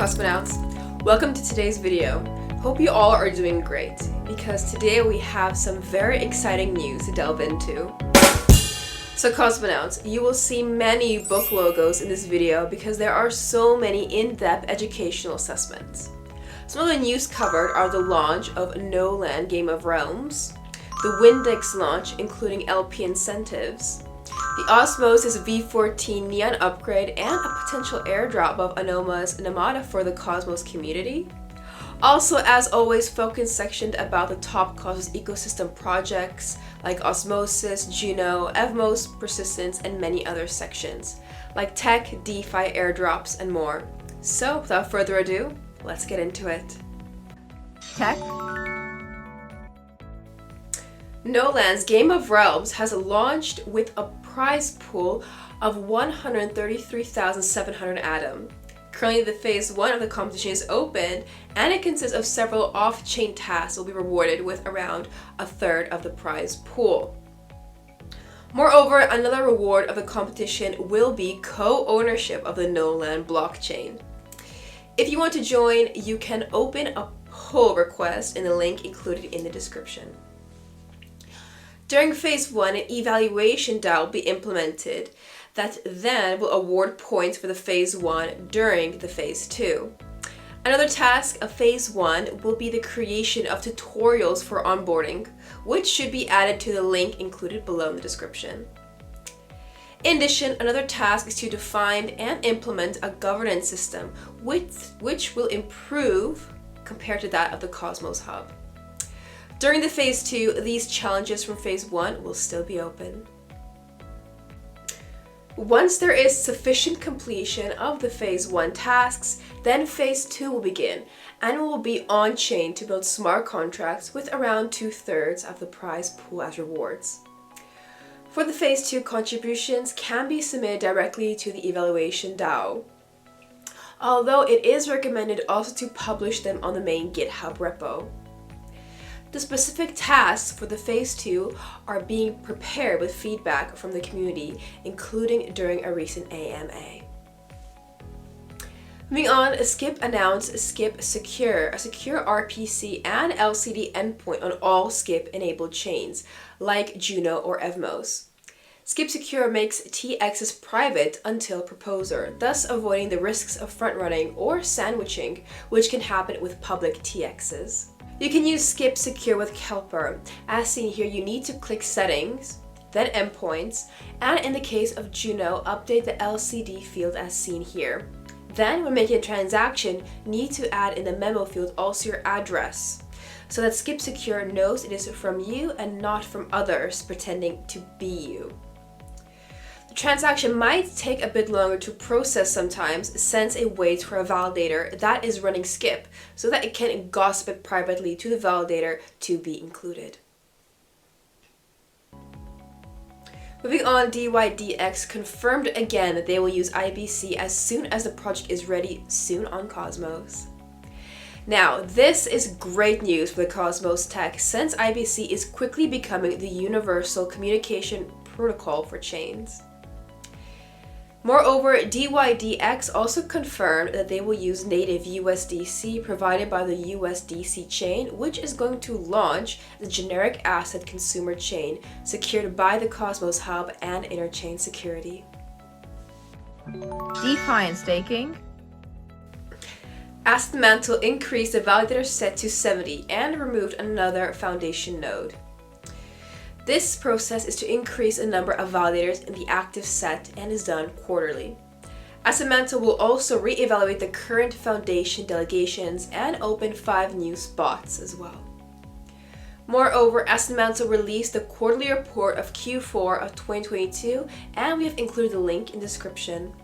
Cosmonauts, welcome to today's video. Hope you all are doing great, because today we have some very exciting news to delve into. So Cosmonauts, you will see many book logos in this video because there are so many in-depth educational assessments. Some of the news covered are the launch of Gno.Land Game of Realms, the Wynd DEX launch including LP incentives, the Osmosis V14 Neon upgrade and a potential airdrop of Anoma's Namada for the Cosmos community. Also, as always, focus sectioned about the top Cosmos ecosystem projects like Osmosis, Juno, Evmos, Persistence, and many other sections like tech, DeFi, airdrops, and more. So without further ado, let's get into it. Tech. Gno.Land's Game of Realms has launched with a prize pool of 133,700 Atom. Currently, the phase 1 of the competition is open, and it consists of several off-chain tasks will be rewarded with around a third of the prize pool. Moreover, another reward of the competition will be co-ownership of the Gno.Land blockchain. If you want to join, you can open a pull request in the link included in the description. During phase 1, an evaluation DAO will be implemented that then will award points for the phase 1 during the phase 2. Another task of phase 1 will be the creation of tutorials for onboarding, which should be added to the link included below in the description. In addition, another task is to define and implement a governance system which will improve compared to that of the Cosmos Hub. During the phase 2, these challenges from phase 1 will still be open. Once there is sufficient completion of the phase 1 tasks, then phase 2 will begin and will be on-chain to build smart contracts with around 2/3 of the prize pool as rewards. For the phase 2, contributions can be submitted directly to the evaluation DAO, although it is recommended also to publish them on the main GitHub repo. The specific tasks for the phase 2 are being prepared with feedback from the community, including during a recent AMA. Moving on, Skip announced Skip Secure, a secure RPC and LCD endpoint on all Skip-enabled chains, like Juno or Evmos. Skip Secure makes TXs private until proposer, thus avoiding the risks of front-running or sandwiching, which can happen with public TXs. You can use Skip Secure with Kelper. As seen here, you need to click Settings, then Endpoints, and in the case of Juno, update the LCD field as seen here. Then, when making a transaction, need to add in the memo field also your address, so that Skip Secure knows it is from you and not from others pretending to be you. The transaction might take a bit longer to process sometimes, since it waits for a validator that is running Skip, so that it can gossip it privately to the validator to be included. Moving on, Wynd DEX confirmed again that they will use IBC as soon as the project is ready soon on Cosmos. Now, this is great news for the Cosmos tech, since IBC is quickly becoming the universal communication protocol for chains. Moreover, Wynd DEX also confirmed that they will use native USDC provided by the USDC chain, which is going to launch the generic asset consumer chain secured by the Cosmos Hub and interchain security. DeFi and staking. Asset Mantle increased the validator set to 70 and removed another foundation node. This process is to increase the number of validators in the active set and is done quarterly. Asset Mantle will also re-evaluate the current foundation delegations and open 5 new spots as well. Moreover, Asset Mantle released the quarterly report of Q4 of 2022, and we have included the link in the description.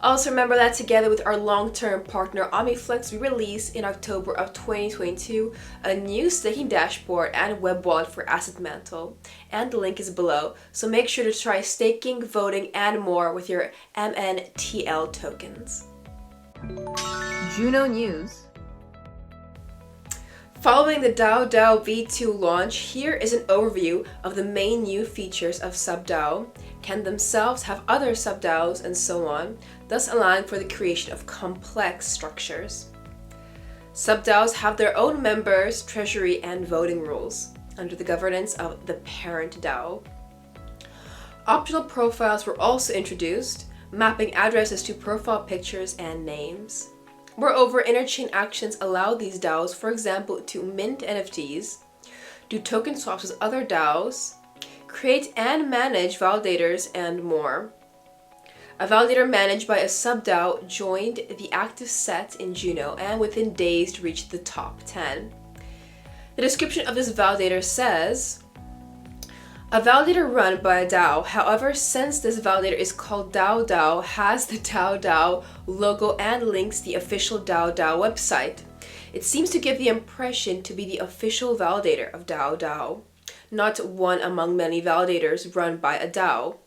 Also remember that together with our long-term partner OmniFlex, we released in October of 2022 a new staking dashboard and web wallet for Asset Mantle, and the link is below, so make sure to try staking, voting, and more with your MNTL tokens. Juno news. Following the DAO v2 launch, here is an overview of the main new features of SubDAO, can themselves have other SubDAOs, and so on, thus allowing for the creation of complex structures. SubDAOs have their own members, treasury, and voting rules under the governance of the parent DAO. Optional profiles were also introduced, mapping addresses to profile pictures and names. Moreover, interchain actions allow these DAOs, for example, to mint NFTs, do token swaps with other DAOs, create and manage validators, and more. A validator managed by a sub-DAO joined the active set in Juno and within days reached the top 10. The description of this validator says, a validator run by a DAO, however, since this validator is called DAO, has the DAO logo and links the official DAO website. It seems to give the impression to be the official validator of DAO, not one among many validators run by a DAO.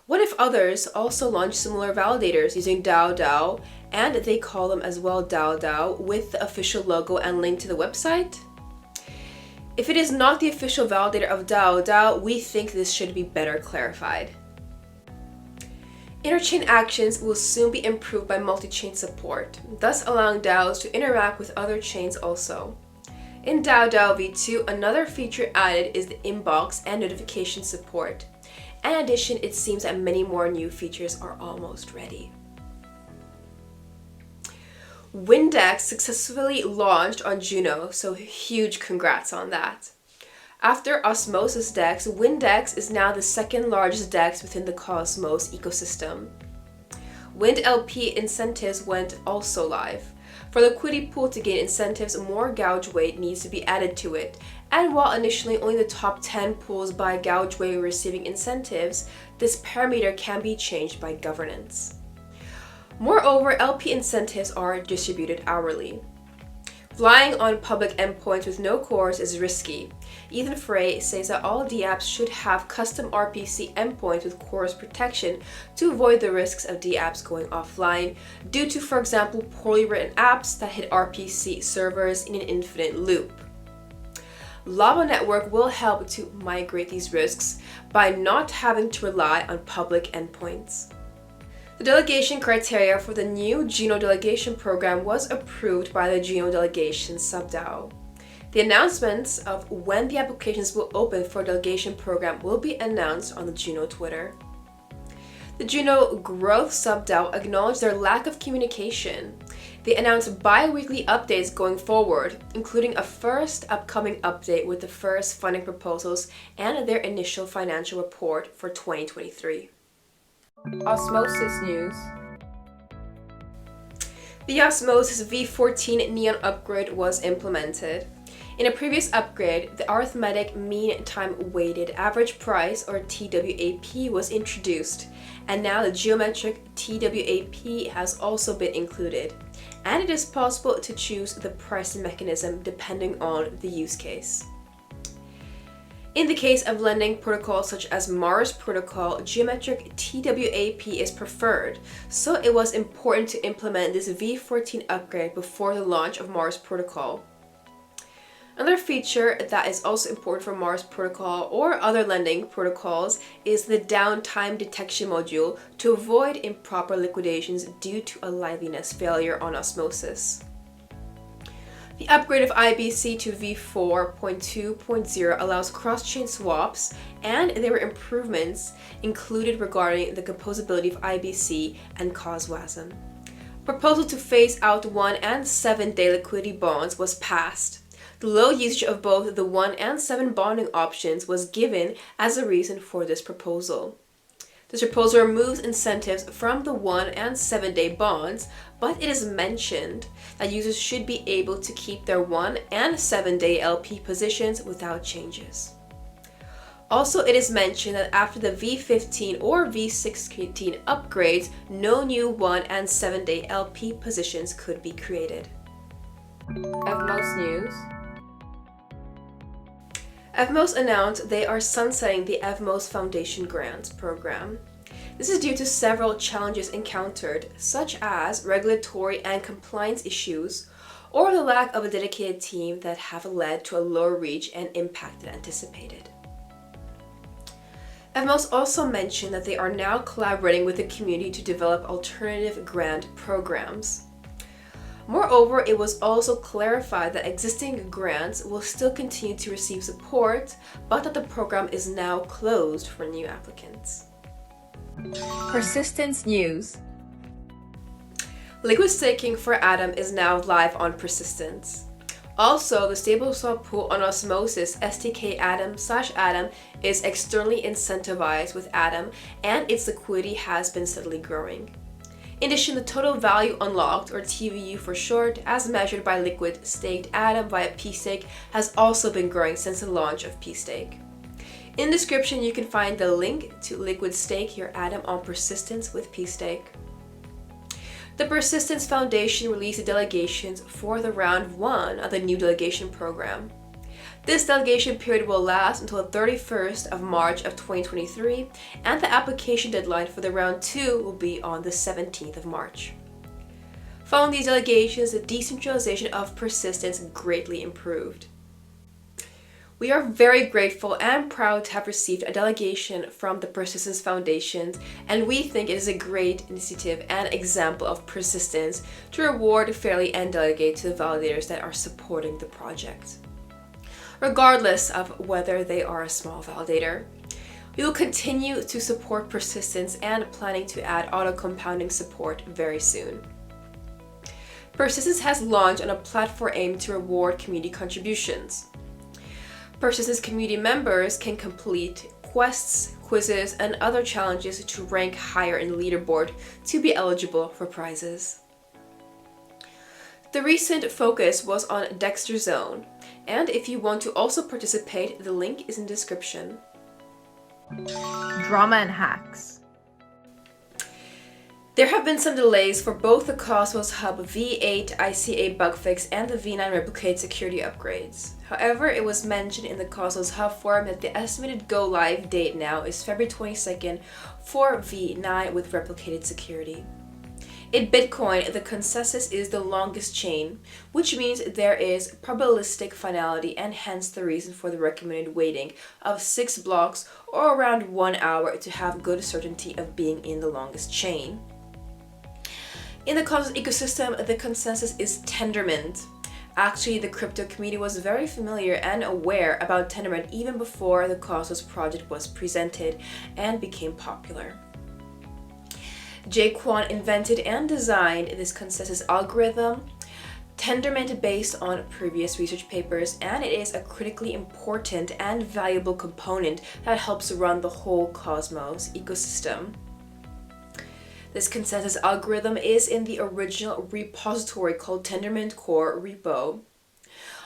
What if others also launch similar validators using DAO and they call them as well DAO with the official logo and link to the website? If it is not the official validator of DAO, we think this should be better clarified. Interchain actions will soon be improved by multi-chain support, thus allowing DAOs to interact with other chains also. In DAO v2, another feature added is the inbox and notification support. In addition, it seems that many more new features are almost ready. Wynd DEX successfully launched on Juno, so huge congrats on that. After Osmosis DEX, Wynd DEX is now the second largest DEX within the Cosmos ecosystem. Wynd LP incentives went also live. For the liquidity pool to gain incentives, more gauge weight needs to be added to it. And while initially only the top 10 pools by gauge weight were receiving incentives, this parameter can be changed by governance. Moreover, LP incentives are distributed hourly. Relying on public endpoints with no cores is risky. Ethan Frey says that all dApps should have custom RPC endpoints with cores protection to avoid the risks of dApps going offline due to, for example, poorly written apps that hit RPC servers in an infinite loop. Lava Network will help to migrate these risks by not having to rely on public endpoints. The delegation criteria for the new Juno delegation program was approved by the Juno delegation sub-DAO. The announcements of when the applications will open for the delegation program will be announced on the Juno Twitter. The Juno Growth sub-DAO acknowledged their lack of communication. They announced bi-weekly updates going forward, including a first upcoming update with the first funding proposals and their initial financial report for 2023. Osmosis news. The Osmosis V14 Neon upgrade was implemented. In a previous upgrade, the arithmetic mean time weighted average price, or TWAP, was introduced, and now the geometric TWAP has also been included, and it is possible to choose the pricing mechanism depending on the use case. In the case of lending protocols such as Mars Protocol, geometric TWAP is preferred, so it was important to implement this V14 upgrade before the launch of Mars Protocol. Another feature that is also important for Mars Protocol or other lending protocols is the downtime detection module to avoid improper liquidations due to a liveliness failure on Osmosis. The upgrade of IBC to v4.2.0 allows cross-chain swaps, and there were improvements included regarding the composability of IBC and COSWASM. Proposal to phase out 1 and 7-day liquidity bonds was passed. The low usage of both the 1 and 7 bonding options was given as a reason for this proposal. This proposal removes incentives from the 1 and 7-day bonds, but it is mentioned that users should be able to keep their 1 and 7-day LP positions without changes. Also, it is mentioned that after the V15 or V16 upgrades, no new 1 and 7-day LP positions could be created. Evmos news. Evmos announced they are sunsetting the Evmos Foundation Grants program. This is due to several challenges encountered, such as regulatory and compliance issues, or the lack of a dedicated team that have led to a lower reach and impact than anticipated. Evmos also mentioned that they are now collaborating with the community to develop alternative grant programs. Moreover, it was also clarified that existing grants will still continue to receive support, but that the program is now closed for new applicants. Persistence news. Liquid staking for Atom is now live on Persistence. Also, the stable swap pool on Osmosis STK Atom/Atom is externally incentivized with Atom, and its liquidity has been steadily growing. In addition, the total value unlocked, or TVU for short, as measured by Liquid Staked Atom via pStake, has also been growing since the launch of pStake. In the description, you can find the link to Liquid Stake your Atom on Persistence with pStake. The Persistence Foundation released the delegations for the round 1 of the new delegation program. This delegation period will last until the 31st of March of 2023, and the application deadline for the round 2 will be on the 17th of March. Following these delegations, the decentralization of Persistence greatly improved. We are very grateful and proud to have received a delegation from the Persistence Foundation, and we think it is a great initiative and example of persistence to reward fairly and delegate to the validators that are supporting the project, regardless of whether they are a small validator. We will continue to support Persistence and planning to add auto-compounding support very soon. Persistence has launched on a platform aimed to reward community contributions. Persistence community members can complete quests, quizzes, and other challenges to rank higher in the leaderboard to be eligible for prizes. The recent focus was on Dexter Zone, and if you want to also participate, the link is in the description. Drama and hacks. There have been some delays for both the Cosmos Hub V8 ICA bug fix and the V9 replicate security upgrades. However, it was mentioned in the Cosmos Hub forum that the estimated go live date now is February 22nd for V9 with replicated security. In Bitcoin, the consensus is the longest chain, which means there is probabilistic finality and hence the reason for the recommended waiting of 6 blocks or around 1 hour to have good certainty of being in the longest chain. In the Cosmos ecosystem, the consensus is Tendermint. Actually, the crypto community was very familiar and aware about Tendermint even before the Cosmos project was presented and became popular. Jaquan invented and designed this consensus algorithm, Tendermint based on previous research papers, and it is a critically important and valuable component that helps run the whole Cosmos ecosystem. This consensus algorithm is in the original repository called Tendermint Core repo.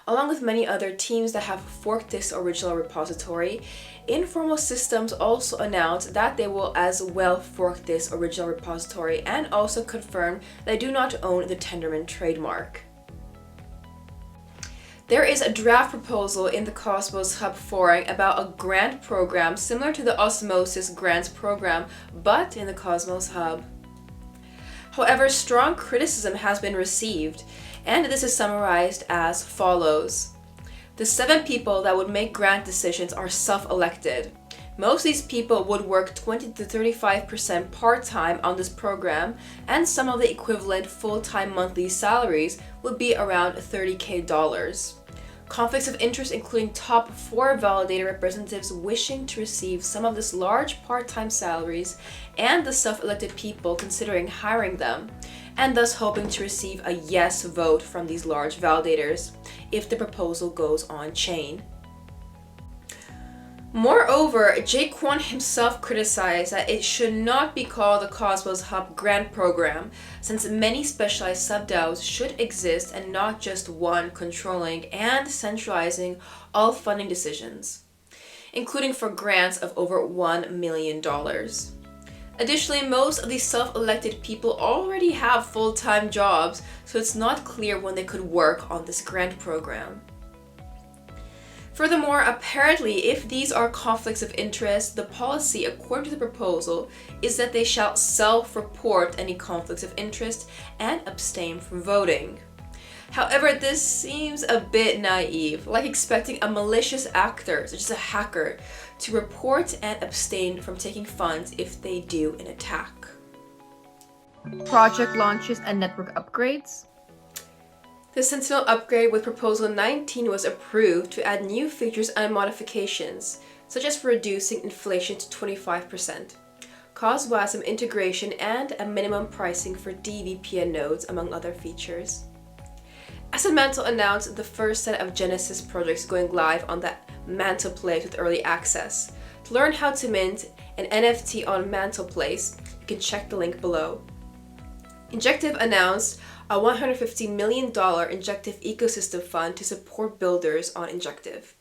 Along with many other teams that have forked this original repository, Informal Systems also announced that they will as well fork this original repository and also confirm they do not own the Tendermint trademark. There is a draft proposal in the Cosmos Hub forum about a grant program similar to the Osmosis grants program, but in the Cosmos Hub. However, strong criticism has been received, and this is summarized as follows. The 7 people that would make grant decisions are self-elected. Most of these people would work 20 to 35% part-time on this program, and some of the equivalent full-time monthly salaries would be around $30,000. Conflicts of interest including top 4 validator representatives wishing to receive some of this large part-time salaries, and the self-elected people considering hiring them, and thus hoping to receive a yes vote from these large validators if the proposal goes on-chain. Moreover, Jaquan himself criticized that it should not be called the Cosmos Hub grant program, since many specialized sub-DAOs should exist and not just one controlling and centralizing all funding decisions, including for grants of over $1 million. Additionally, most of these self-elected people already have full-time jobs, so it's not clear when they could work on this grant program. Furthermore, apparently, if these are conflicts of interest, the policy, according to the proposal, is that they shall self-report any conflicts of interest and abstain from voting. However, this seems a bit naive, like expecting a malicious actor, such as a hacker, to report and abstain from taking funds if they do an attack. Project launches and network upgrades. The Sentinel upgrade with Proposal 19 was approved to add new features and modifications, such as for reducing inflation to 25%, CosWASM integration, and a minimum pricing for DVPN nodes, among other features. Asset Mantle announced the first set of Genesis projects going live on the Mantle with early access. To learn how to mint an NFT on Mantle, you can check the link below. Injective announced a $150 million Injective ecosystem fund to support builders on Injective.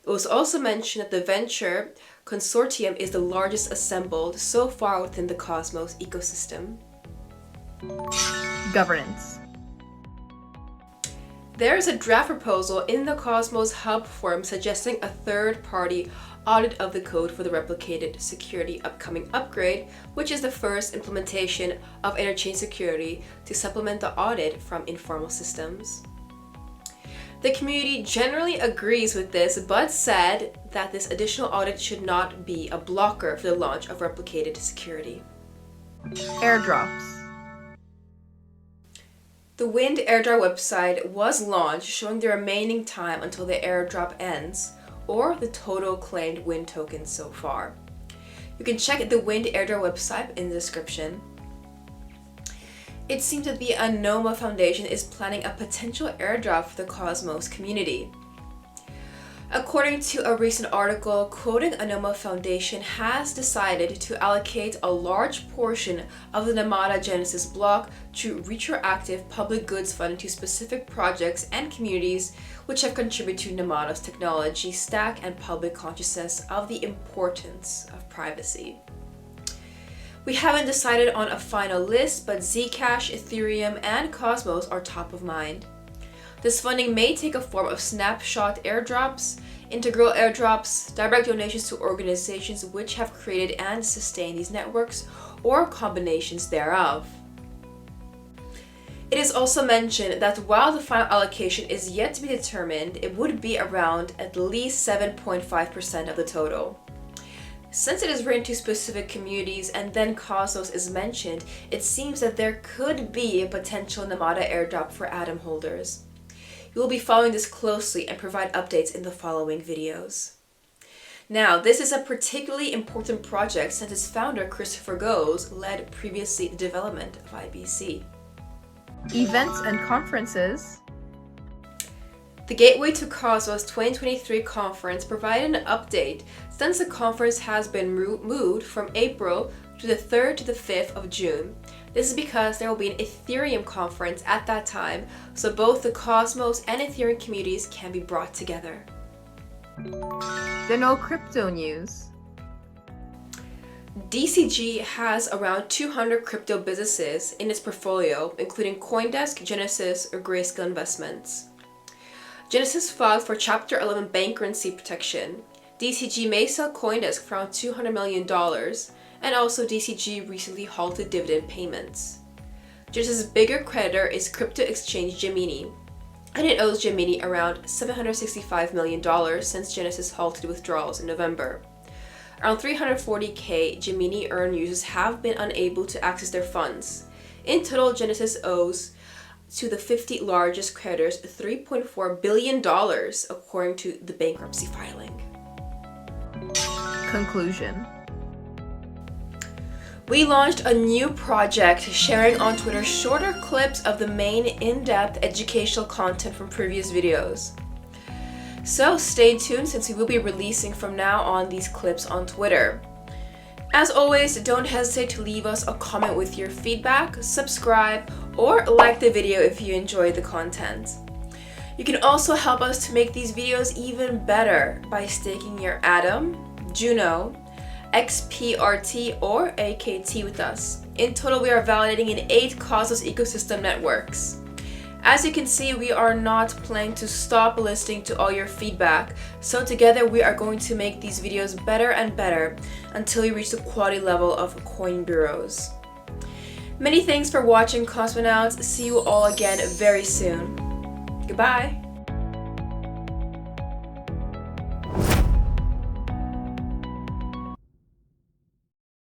It was also mentioned that the venture consortium is the largest assembled so far within the Cosmos ecosystem. Governance. There is a draft proposal in the Cosmos Hub forum suggesting a third-party audit of the code for the replicated security upcoming upgrade, which is the first implementation of interchain security to supplement the audit from informal systems. The community generally agrees with this, but said that this additional audit should not be a blocker for the launch of replicated security. Airdrops. The Wynd Airdrop website was launched, showing the remaining time until the airdrop ends, or the total claimed Wynd tokens so far. You can check the Wynd Airdrop website in the description. It seems that the Anoma Foundation is planning a potential airdrop for the Cosmos community. According to a recent article, quoting Anoma Foundation has decided to allocate a large portion of the Namada Genesis block to retroactive public goods funding to specific projects and communities which have contributed to Namada's technology stack and public consciousness of the importance of privacy. We haven't decided on a final list, but Zcash, Ethereum, and Cosmos are top of mind. This funding may take a form of snapshot airdrops, integral airdrops, direct donations to organizations which have created and sustained these networks, or combinations thereof. It is also mentioned that while the final allocation is yet to be determined, it would be around at least 7.5% of the total. Since it is written to specific communities and then Cosmos is mentioned, it seems that there could be a potential Namada airdrop for Atom holders. We will be following this closely and provide updates in the following videos. Now, this is a particularly important project since its founder, Christopher Goes, led previously the development of IBC. Events and conferences. The Gateway to Cosmos 2023 conference provided an update since the conference has been moved from April to the 3rd to the 5th of June. This is because there will be an Ethereum conference at that time, so both the Cosmos and Ethereum communities can be brought together. General crypto news. DCG has around 200 crypto businesses in its portfolio, including CoinDesk, Genesis, or Grayscale Investments. Genesis filed for Chapter 11 bankruptcy protection. DCG may sell CoinDesk for around $200 million, and also DCG recently halted dividend payments. Genesis' bigger creditor is crypto exchange Gemini, and it owes Gemini around $765 million since Genesis halted withdrawals in November. Around 340,000 Gemini Earn users have been unable to access their funds. In total, Genesis owes to the 50 largest creditors $3.4 billion, according to the bankruptcy filing. Conclusion. We launched a new project sharing on Twitter shorter clips of the main in-depth educational content from previous videos. So stay tuned since we will be releasing from now on these clips on Twitter. As always, don't hesitate to leave us a comment with your feedback, subscribe, or like the video if you enjoyed the content. You can also help us to make these videos even better by staking your Atom, Juno, xprt, or AKT with us. In total, we are validating in 8 Cosmos ecosystem networks. As you can see, we are not planning to stop listening to all your feedback, so together we are going to make these videos better and better until we reach the quality level of coin bureaus. Many thanks for watching, Cosmonauts. See you all again very soon. Goodbye.